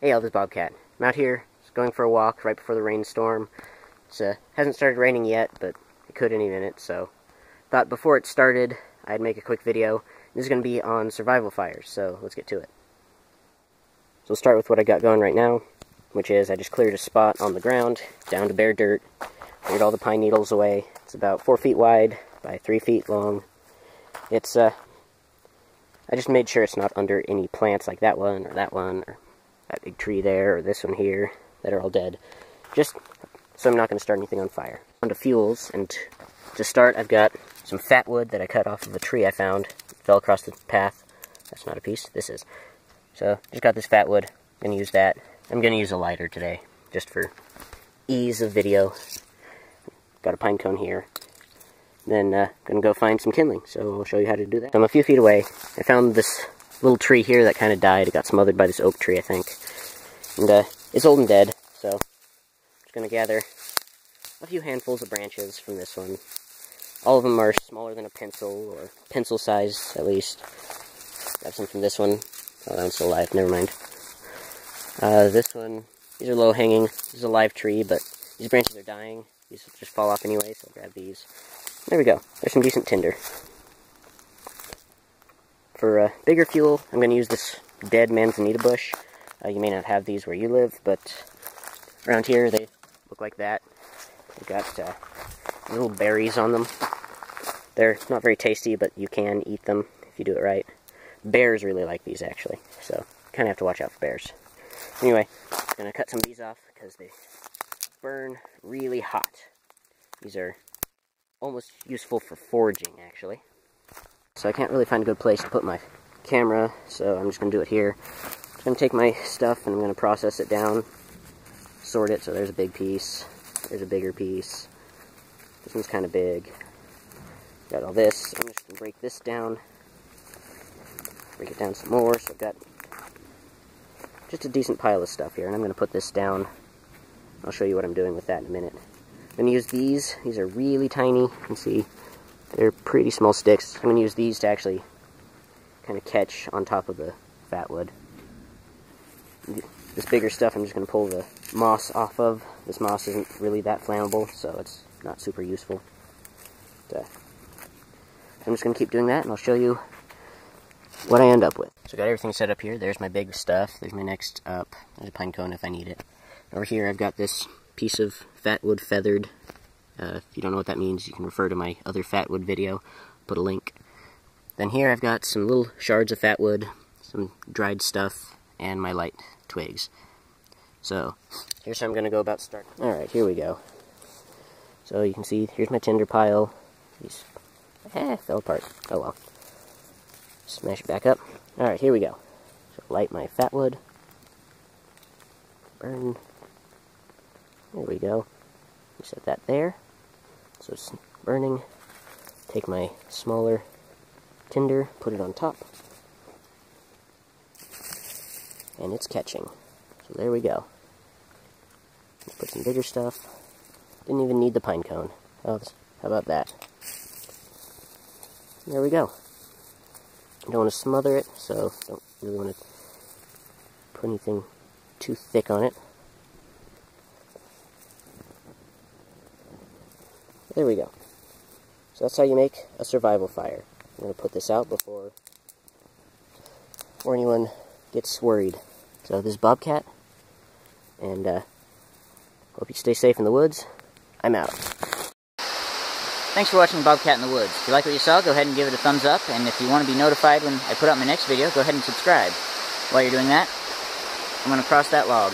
Hey y'all, this is Bobcat. I'm out here just going for a walk right before the rainstorm. It hasn't started raining yet, but it could any minute, so thought before it started I'd make a quick video. This is going to be on survival fires, so let's get to it. So we'll start with what I got going right now, which is I just cleared a spot on the ground, down to bare dirt, cleared all the pine needles away. It's about 4 feet wide by 3 feet long. It's, I just made sure it's not under any plants like that one, or that big tree there, or this one here, that are all dead. Just so I'm not going to start anything on fire. On to fuels, and to start I've got some Fatwood that I cut off of a tree I found. It fell across the path. That's not a piece, this is. So, just got this Fatwood. I'm going to use that. I'm going to use a lighter today, just for ease of video. Got a pine cone here. Then, going to go find some kindling, so I'll show you how to do that. So I'm a few feet away. I found this little tree here that kind of died. It got smothered by this oak tree, I think. And, it's old and dead, so I'm just going to gather a few handfuls of branches from this one. All of them are smaller than a pencil, or pencil size, at least. Grab some from this one. Oh, that one's still alive, never mind. This one, these are low-hanging. This is a live tree, but these branches are dying. These will just fall off anyway, so I'll grab these. There we go. There's some decent tinder. For bigger fuel, I'm going to use this dead manzanita bush. You may not have these where you live, but around here they look like that. They've got little berries on them. They're not very tasty, but you can eat them if you do it right. Bears really like these, actually, so kind of have to watch out for bears. Anyway, I'm going to cut some of these off because they burn really hot. These are almost useful for foraging, actually. So I can't really find a good place to put my camera, so I'm just going to do it here. I'm going to take my stuff and I'm going to process it down, sort it. So there's a big piece, there's a bigger piece. This one's kind of big. Got all this. I'm just going to break this down, break it down some more. So I've got just a decent pile of stuff here, and I'm going to put this down. I'll show you what I'm doing with that in a minute. I'm going to use these. These are really tiny. You can see they're pretty small sticks. I'm going to use these to actually kind of catch on top of the Fatwood. This bigger stuff I'm just going to pull the moss off of. This moss isn't really that flammable, so it's not super useful. But, I'm just going to keep doing that, and I'll show you what I end up with. So I got everything set up here. There's my big stuff. There's my next up. There's a pine cone if I need it. Over here I've got this piece of Fatwood feathered. If you don't know what that means, you can refer to my other Fatwood video. Put a link. Then here I've got some little shards of Fatwood, some dried stuff, and my light twigs. So, here's how I'm going to go about starting. Alright, here we go. So you can see, here's my tinder pile. These, fell apart. Oh well. Smash it back up. Alright, here we go. So light my Fatwood. Burn. There we go. Set that there. So it's burning. Take my smaller tinder, put it on top. And it's catching. So there we go. Put some bigger stuff. Didn't even need the pine cone. Oh, how about that? There we go. I don't want to smother it, so don't really want to put anything too thick on it. There we go. So that's how you make a survival fire. I'm going to put this out before anyone gets worried. So this is Bobcat, and hope you stay safe in the woods. I'm out. Thanks for watching Bobcat in the Woods. If you like what you saw, go ahead and give it a thumbs up, and if you want to be notified when I put out my next video, go ahead and subscribe. While you're doing that, I'm going to cross that log.